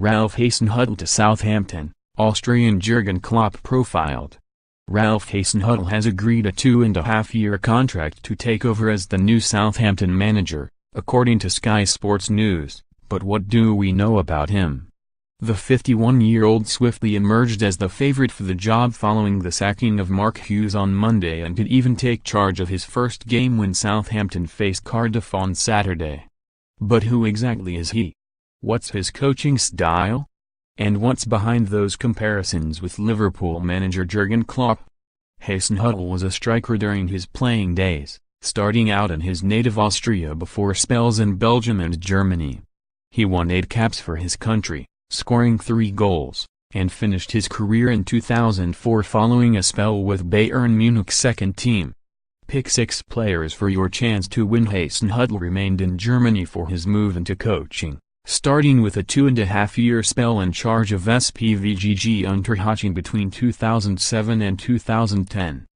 Ralph Hasenhuttl to Southampton, Austrian Jurgen Klopp profiled. Ralph Hasenhuttl has agreed a 2.5-year contract to take over as the new Southampton manager, according to Sky Sports News, but what do we know about him? The 51-year-old swiftly emerged as the favorite for the job following the sacking of Mark Hughes on Monday and could even take charge of his first game when Southampton faced Cardiff on Saturday. But who exactly is he? What's his coaching style? And what's behind those comparisons with Liverpool manager Jurgen Klopp? Hasenhuttl was a striker during his playing days, starting out in his native Austria before spells in Belgium and Germany. He won 8 caps for his country, scoring 3 goals, and finished his career in 2004 following a spell with Bayern Munich's second team. Pick 6 players for your chance to win. Hasenhuttl remained in Germany for his move into coaching, starting with a 2.5-year spell in charge of SPVGG Unterhaching between 2007 and 2010.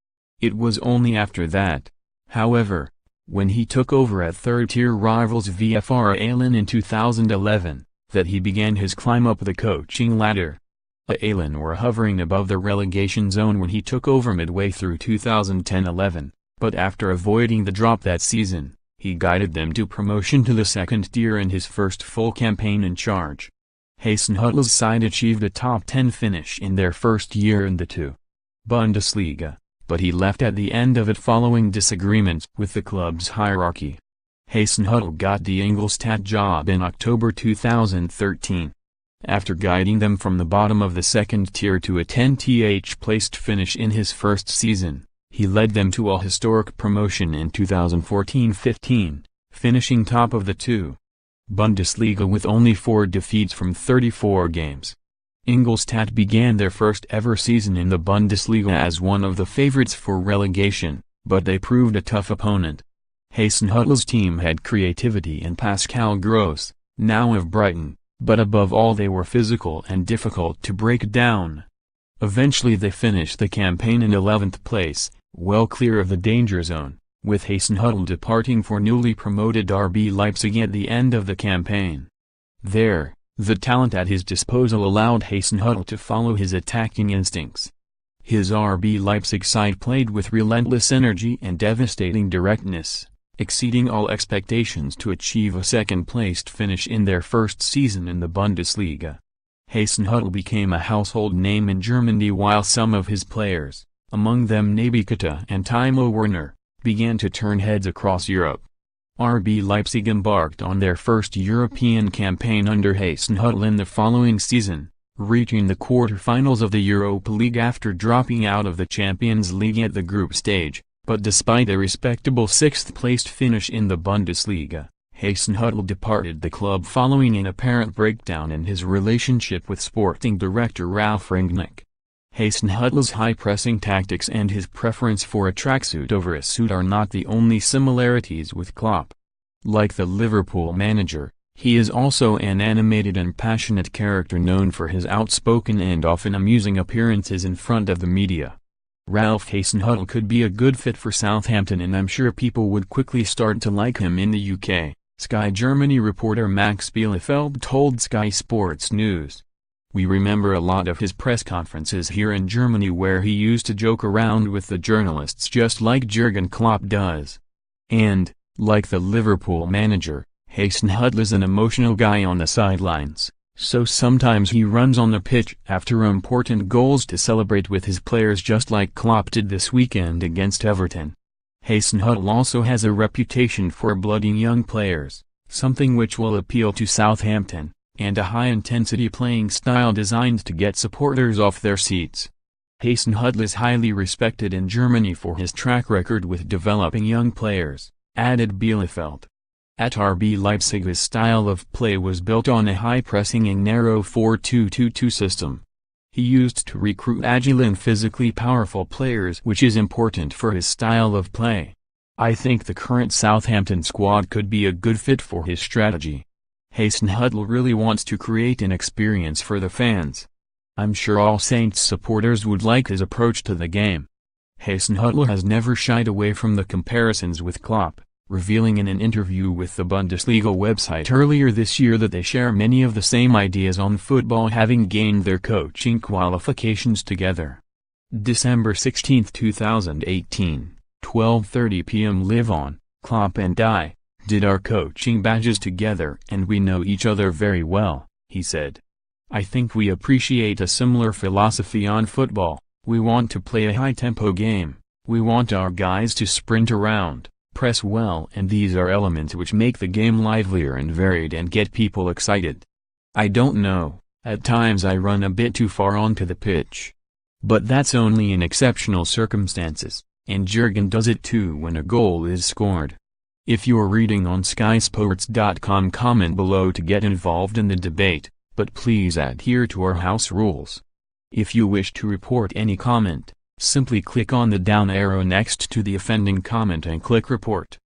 It was only after that, however, when he took over at third-tier rivals VfR Aalen in 2011, that he began his climb up the coaching ladder. Aalen were hovering above the relegation zone when he took over midway through 2010-11, but after avoiding the drop that season, he guided them to promotion to the second tier in his first full campaign in charge. Hasenhuttl's side achieved a top 10 finish in their first year in the 2. Bundesliga, but he left at the end of it following disagreements with the club's hierarchy. Hasenhuttl got the Ingolstadt job in October 2013. After guiding them from the bottom of the second tier to a 10th placed finish in his first season, he led them to a historic promotion in 2014-15, finishing top of the 2. Bundesliga with only 4 defeats from 34 games. Ingolstadt began their first ever season in the Bundesliga as one of the favorites for relegation, but they proved a tough opponent. Hasenhuttl's team had creativity and Pascal Gross, now of Brighton, but above all they were physical and difficult to break down. Eventually they finished the campaign in 11th place, well clear of the danger zone, with Hasenhuttl departing for newly promoted RB Leipzig at the end of the campaign. There, the talent at his disposal allowed Hasenhuttl to follow his attacking instincts. His RB Leipzig side played with relentless energy and devastating directness, exceeding all expectations to achieve a second-placed finish in their first season in the Bundesliga. Hasenhuttl became a household name in Germany while some of his players, among them Naby Keita and Timo Werner, began to turn heads across Europe. RB Leipzig embarked on their first European campaign under Hasenhuttl in the following season, reaching the quarter-finals of the Europa League after dropping out of the Champions League at the group stage, but despite a respectable 6th-placed finish in the Bundesliga, Hasenhuttl departed the club following an apparent breakdown in his relationship with sporting director Ralf Rangnick. Hasenhuttl's high-pressing tactics and his preference for a tracksuit over a suit are not the only similarities with Klopp. Like the Liverpool manager, he is also an animated and passionate character known for his outspoken and often amusing appearances in front of the media. Ralph Hasenhuttl could be a good fit for Southampton and I'm sure people would quickly start to like him in the UK, Sky Germany reporter Max Bielefeld told Sky Sports News. We remember a lot of his press conferences here in Germany where he used to joke around with the journalists just like Jurgen Klopp does. And, like the Liverpool manager, Hasenhuttl is an emotional guy on the sidelines, so sometimes he runs on the pitch after important goals to celebrate with his players just like Klopp did this weekend against Everton. Hasenhuttl also has a reputation for blooding young players, something which will appeal to Southampton, and a high-intensity playing style designed to get supporters off their seats. Hasenhuttl is highly respected in Germany for his track record with developing young players, added Bielefeld. At RB Leipzig his style of play was built on a high-pressing and narrow 4-2-2-2 system. He used to recruit agile and physically powerful players which is important for his style of play. I think the current Southampton squad could be a good fit for his strategy. Hasenhuttl really wants to create an experience for the fans. I'm sure All Saints supporters would like his approach to the game. Hasenhuttl has never shied away from the comparisons with Klopp, revealing in an interview with the Bundesliga website earlier this year that they share many of the same ideas on football, having gained their coaching qualifications together. December 16, 2018, 12:30 p.m. Live on, Klopp and I did our coaching badges together and we know each other very well, he said. I think we appreciate a similar philosophy on football. We want to play a high-tempo game. We want our guys to sprint around, press well, and these are elements which make the game livelier and varied and get people excited. I don't know, at times I run a bit too far onto the pitch. But that's only in exceptional circumstances, and Jurgen does it too when a goal is scored. If you're reading on skysports.com, comment below to get involved in the debate, but please adhere to our house rules. If you wish to report any comment, simply click on the down arrow next to the offending comment and click report.